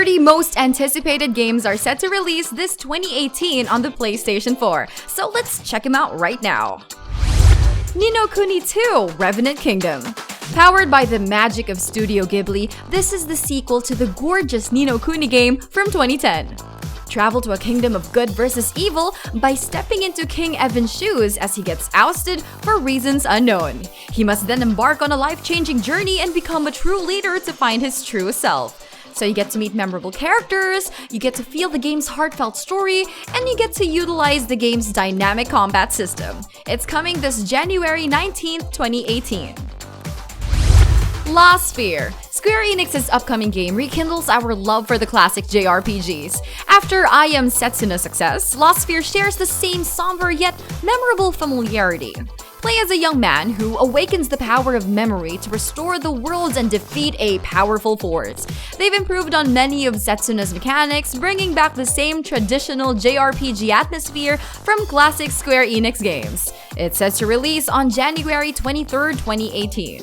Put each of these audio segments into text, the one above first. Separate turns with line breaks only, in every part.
30 most anticipated games are set to release this 2018 on the PlayStation 4, so let's check them out right now. Ni no Kuni 2: Revenant Kingdom. Powered by the magic of Studio Ghibli, this is the sequel to the gorgeous Ni no Kuni game from 2010. Travel to a kingdom of good versus evil by stepping into King Evan's shoes as he gets ousted for reasons unknown. He must then embark on a life-changing journey and become a true leader to find his true self. So you get to meet memorable characters, you get to feel the game's heartfelt story, and you get to utilize the game's dynamic combat system. It's coming this January 19th, 2018. Sphear. Square Enix's upcoming game rekindles our love for the classic JRPGs. After I Am Setsuna's success, Sphear shares the same somber yet memorable familiarity. Play as a young man who awakens the power of memory to restore the world and defeat a powerful force. They've improved on many of Setsuna's mechanics, bringing back the same traditional JRPG atmosphere from classic Square Enix games. It's set to release on January 23rd, 2018.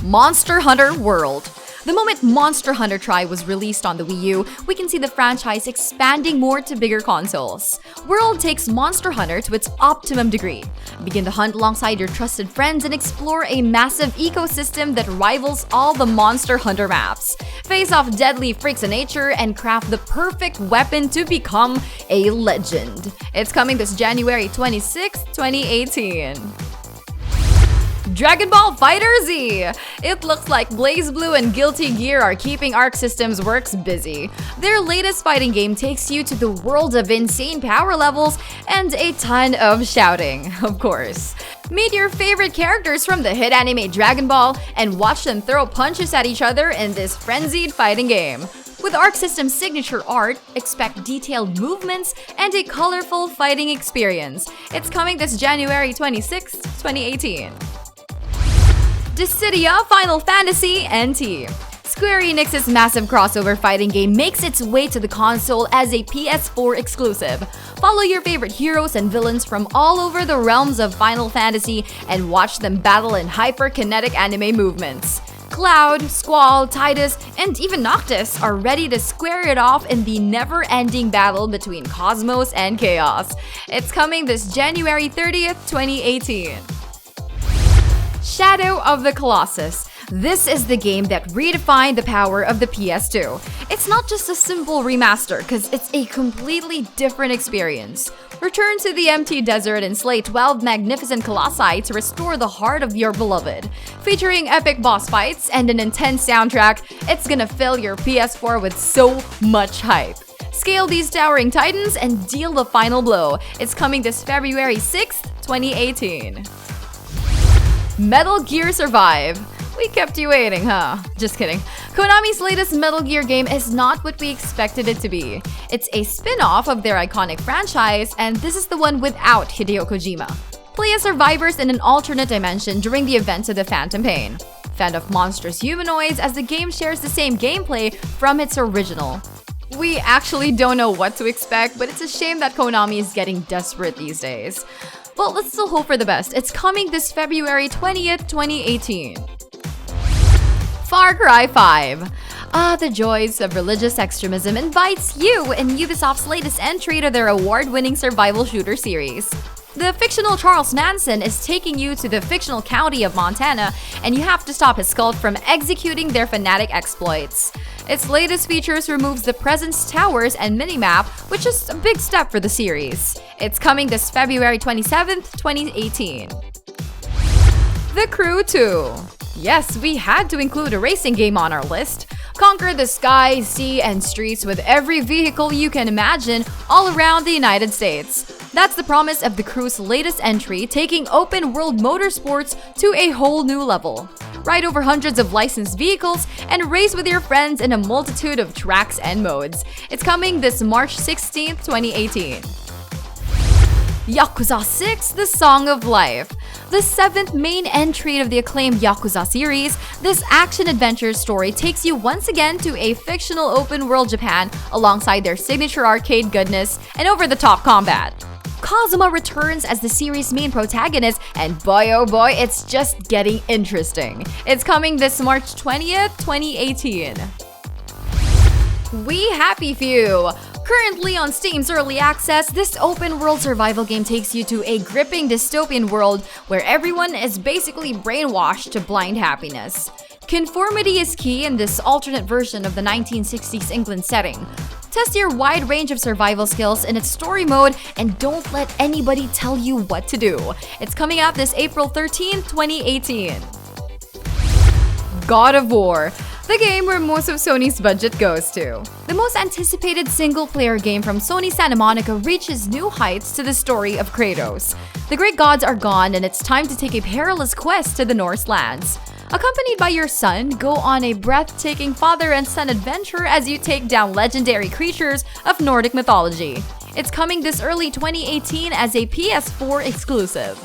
Monster Hunter World. The moment Monster Hunter Tri was released on the Wii U, we can see the franchise expanding more to bigger consoles. World takes Monster Hunter to its optimum degree. Begin to hunt alongside your trusted friends and explore a massive ecosystem that rivals all the Monster Hunter maps. Face off deadly freaks of nature and craft the perfect weapon to become a legend. It's coming this January 26, 2018. Dragon Ball FighterZ! It looks like BlazBlue and Guilty Gear are keeping Arc System's works busy. Their latest fighting game takes you to the world of insane power levels and a ton of shouting, of course. Meet your favorite characters from the hit anime Dragon Ball and watch them throw punches at each other in this frenzied fighting game. With Arc System's signature art, expect detailed movements and a colorful fighting experience. It's coming this January 26, 2018. Dissidia Final Fantasy NT. Square Enix's massive crossover fighting game makes its way to the console as a PS4 exclusive. Follow your favorite heroes and villains from all over the realms of Final Fantasy and watch them battle in hyper-kinetic anime movements. Cloud, Squall, Tidus, and even Noctis are ready to square it off in the never-ending battle between Cosmos and Chaos. It's coming this January 30th, 2018. Shadow of the Colossus. This is the game that redefined the power of the PS2. It's not just a simple remaster, because it's a completely different experience. Return to the empty desert and slay 12 magnificent colossi to restore the heart of your beloved. Featuring epic boss fights and an intense soundtrack, it's gonna fill your PS4 with so much hype. Scale these towering titans and deal the final blow. It's coming this February 6th, 2018. Metal Gear Survive. We kept you waiting, huh? Just kidding. Konami's latest Metal Gear game is not what we expected it to be. It's a spin-off of their iconic franchise, and this is the one without Hideo Kojima. Play as survivors in an alternate dimension during the events of the Phantom Pain. Fend off monstrous humanoids as the game shares the same gameplay from its original. We actually don't know what to expect, but it's a shame that Konami is getting desperate these days. Well, let's still hope for the best. It's coming this February 20th, 2018. Far Cry 5. The joys of religious extremism invites you in Ubisoft's latest entry to their award-winning survival shooter series. The fictional Charles Manson is taking you to the fictional county of Montana, and you have to stop his cult from executing their fanatic exploits. Its latest features removes the Presence Towers and minimap, which is a big step for the series. It's coming this February 27th, 2018. The Crew 2. Yes, we had to include a racing game on our list. Conquer the sky, sea, and streets with every vehicle you can imagine all around the United States. That's the promise of the Crew's latest entry, taking open-world motorsports to a whole new level. Ride over hundreds of licensed vehicles and race with your friends in a multitude of tracks and modes. It's coming this March 16th, 2018. Yakuza 6: The Song of Life. The 7th main entry of the acclaimed Yakuza series, this action-adventure story takes you once again to a fictional open-world Japan alongside their signature arcade goodness and over-the-top combat. Kazuma returns as the series' main protagonist, and boy oh boy, it's just getting interesting. It's coming this March 20th, 2018. We happy few! Currently on Steam's Early Access, this open-world survival game takes you to a gripping dystopian world where everyone is basically brainwashed to blind happiness. Conformity is key in this alternate version of the 1960s England setting. Test your wide range of survival skills in its story mode and don't let anybody tell you what to do. It's coming out this April 13, 2018. God of War, the game where most of Sony's budget goes to. The most anticipated single-player game from Sony Santa Monica reaches new heights to the story of Kratos. The great gods are gone and it's time to take a perilous quest to the Norse lands. Accompanied by your son, go on a breathtaking father and son adventure as you take down legendary creatures of Nordic mythology. It's coming this early 2018 as a PS4 exclusive.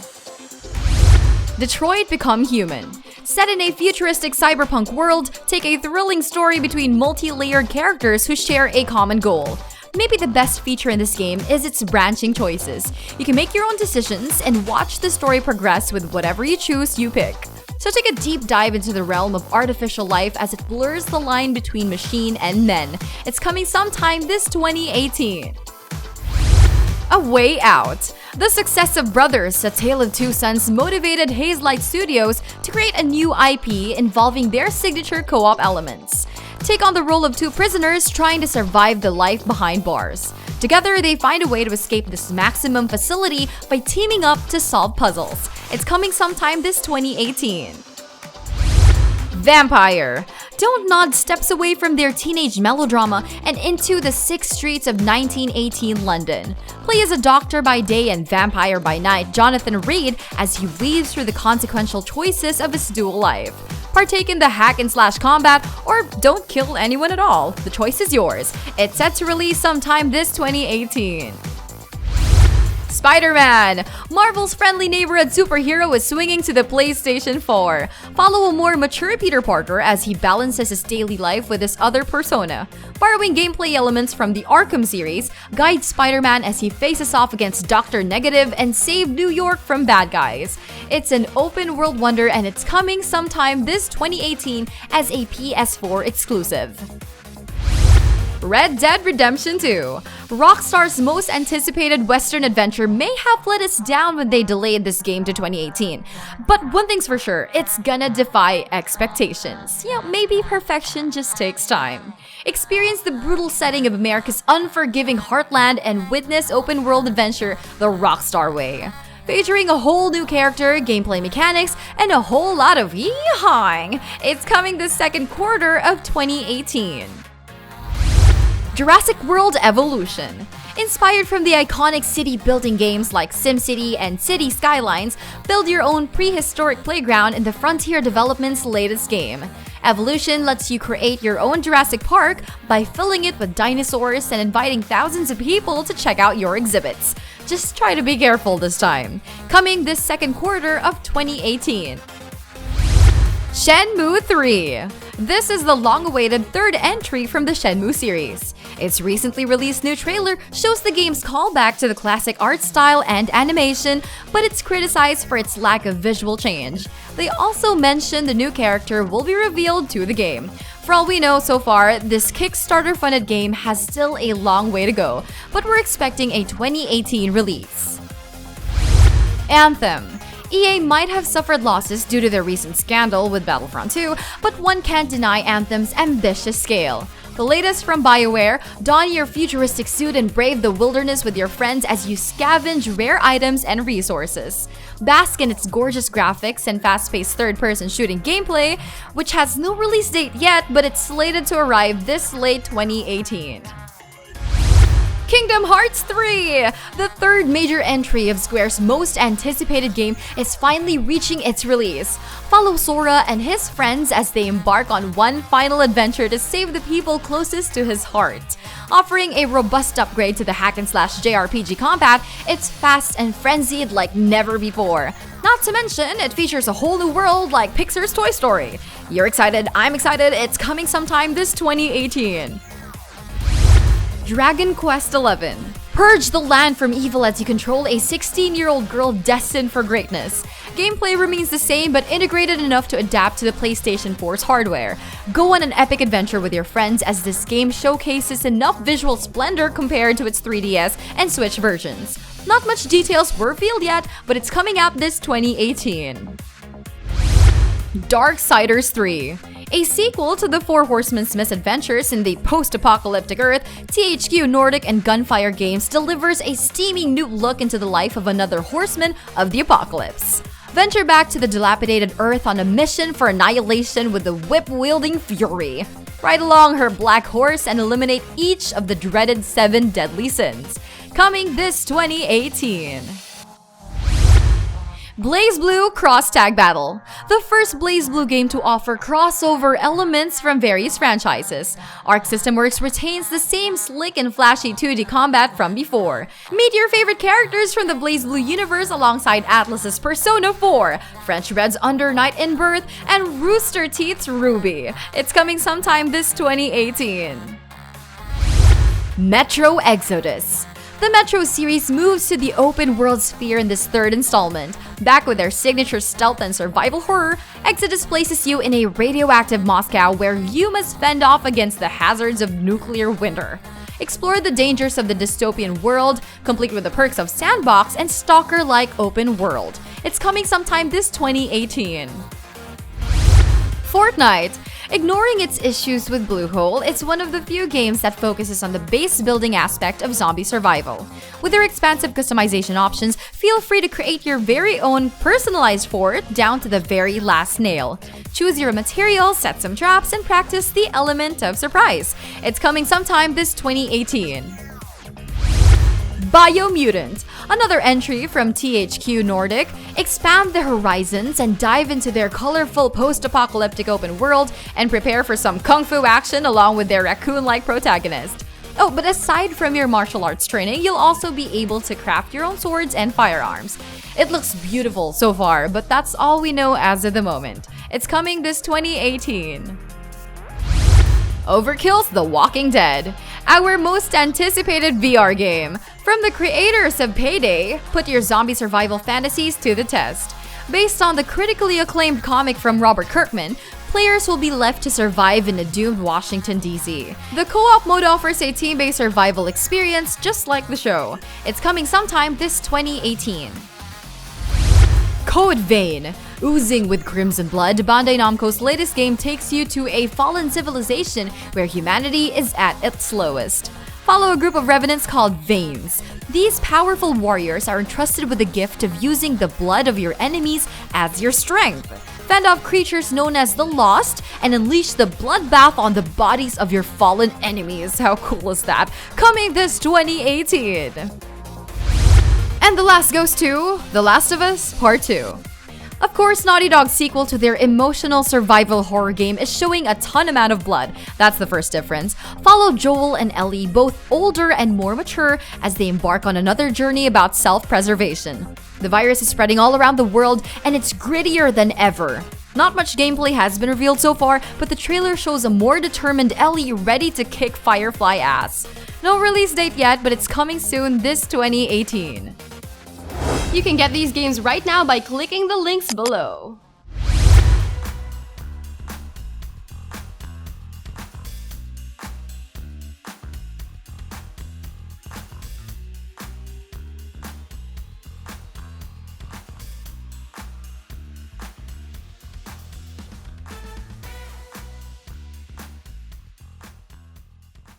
Detroit Become Human. Set in a futuristic cyberpunk world, take a thrilling story between multi-layered characters who share a common goal. Maybe the best feature in this game is its branching choices. You can make your own decisions and watch the story progress with whatever you choose you pick. So take a deep dive into the realm of artificial life as it blurs the line between machine and men. It's coming sometime this 2018. A Way Out. The success of Brothers, A Tale of Two Sons motivated Hazelight Studios to create a new IP involving their signature co-op elements. Take on the role of two prisoners trying to survive the life behind bars. Together, they find a way to escape this maximum facility by teaming up to solve puzzles. It's coming sometime this 2018. Vampyr. Don't nod steps away from their teenage melodrama and into the sick streets of 1918 London. Play as a doctor by day and vampire by night, Jonathan Reed, as he weaves through the consequential choices of his dual life. Partake in the hack-and-slash combat, or don't kill anyone at all. The choice is yours. It's set to release sometime this 2018. Spider-Man! Marvel's friendly neighborhood superhero is swinging to the PlayStation 4. Follow a more mature Peter Parker as he balances his daily life with his other persona. Borrowing gameplay elements from the Arkham series, guide Spider-Man as he faces off against Dr. Negative and save New York from bad guys. It's an open-world wonder and it's coming sometime this 2018 as a PS4 exclusive. Red Dead Redemption 2. Rockstar's most anticipated Western adventure may have let us down when they delayed this game to 2018. But one thing's for sure, it's gonna defy expectations. Maybe perfection just takes time. Experience the brutal setting of America's unforgiving heartland and witness open-world adventure the Rockstar way. Featuring a whole new character, gameplay mechanics, and a whole lot of yee-hawing. It's coming the second quarter of 2018. Jurassic World Evolution. Inspired from the iconic city-building games like SimCity and City Skylines, build your own prehistoric playground in the Frontier Development's latest game. Evolution lets you create your own Jurassic Park by filling it with dinosaurs and inviting thousands of people to check out your exhibits. Just try to be careful this time. Coming this second quarter of 2018. Shenmue III. This is the long-awaited third entry from the Shenmue series. Its recently released new trailer shows the game's callback to the classic art style and animation, but it's criticized for its lack of visual change. They also mention the new character will be revealed to the game. For all we know so far, this Kickstarter-funded game has still a long way to go, but we're expecting a 2018 release. Anthem. EA might have suffered losses due to their recent scandal with Battlefront 2, but one can't deny Anthem's ambitious scale. The latest from BioWare, don your futuristic suit and brave the wilderness with your friends as you scavenge rare items and resources. Bask in its gorgeous graphics and fast-paced third-person shooting gameplay, which has no release date yet, but it's slated to arrive this late 2018. Kingdom Hearts 3! The third major entry of Square's most anticipated game is finally reaching its release. Follow Sora and his friends as they embark on one final adventure to save the people closest to his heart. Offering a robust upgrade to the hack-and-slash JRPG combat, it's fast and frenzied like never before. Not to mention, it features a whole new world like Pixar's Toy Story. You're excited, I'm excited, it's coming sometime this 2018. Dragon Quest XI. Purge the land from evil as you control a 16-year-old girl destined for greatness. Gameplay remains the same but integrated enough to adapt to the PlayStation 4's hardware. Go on an epic adventure with your friends as this game showcases enough visual splendor compared to its 3DS and Switch versions. Not much details were revealed yet, but it's coming out this 2018. Darksiders III. A sequel to the Four Horsemen's misadventures in the post-apocalyptic Earth, THQ Nordic and Gunfire Games delivers a steamy new look into the life of another horseman of the apocalypse. Venture back to the dilapidated Earth on a mission for annihilation with the whip-wielding Fury. Ride along her black horse and eliminate each of the dreaded 7 deadly sins. Coming this 2018. BlazBlue Cross Tag Battle. The first BlazBlue game to offer crossover elements from various franchises. Arc System Works retains the same slick and flashy 2D combat from before. Meet your favorite characters from the BlazBlue universe alongside Atlus's Persona 4, French Red's Under Night in Birth, and Rooster Teeth's Ruby. It's coming sometime this 2018. Metro Exodus. The Metro series moves to the open world Sphear in this third installment. Back with their signature stealth and survival horror, Exodus places you in a radioactive Moscow where you must fend off against the hazards of nuclear winter. Explore the dangers of the dystopian world, complete with the perks of sandbox and stalker-like open world. It's coming sometime this 2018. Fortnite. Ignoring its issues with Bluehole, it's one of the few games that focuses on the base building aspect of zombie survival. With their expansive customization options, feel free to create your very own personalized fort down to the very last nail. Choose your materials, set some traps, and practice the element of surprise. It's coming sometime this 2018. Biomutant. Another entry from THQ Nordic. Expand the horizons and dive into their colorful post-apocalyptic open world and prepare for some kung fu action along with their raccoon-like protagonist. Oh, but aside from your martial arts training, you'll also be able to craft your own swords and firearms. It looks beautiful so far, but that's all we know as of the moment. It's coming this 2018. Overkill's The Walking Dead. Our most anticipated VR game. From the creators of Payday, put your zombie survival fantasies to the test. Based on the critically acclaimed comic from Robert Kirkman, players will be left to survive in a doomed Washington, D.C. The co-op mode offers a team-based survival experience just like the show. It's coming sometime this 2018. Code Vein. Oozing with crimson blood, Bandai Namco's latest game takes you to a fallen civilization where humanity is at its lowest. Follow a group of revenants called Veins. These powerful warriors are entrusted with the gift of using the blood of your enemies as your strength. Fend off creatures known as the Lost and unleash the bloodbath on the bodies of your fallen enemies. How cool is that? Coming this 2018. And the last goes to The Last of Us Part 2. Of course, Naughty Dog's sequel to their emotional survival horror game is showing a ton amount of blood. That's the first difference. Follow Joel and Ellie, both older and more mature, as they embark on another journey about self-preservation. The virus is spreading all around the world, and it's grittier than ever. Not much gameplay has been revealed so far, but the trailer shows a more determined Ellie ready to kick Firefly ass. No release date yet, but it's coming soon this 2018. You can get these games right now by clicking the links below.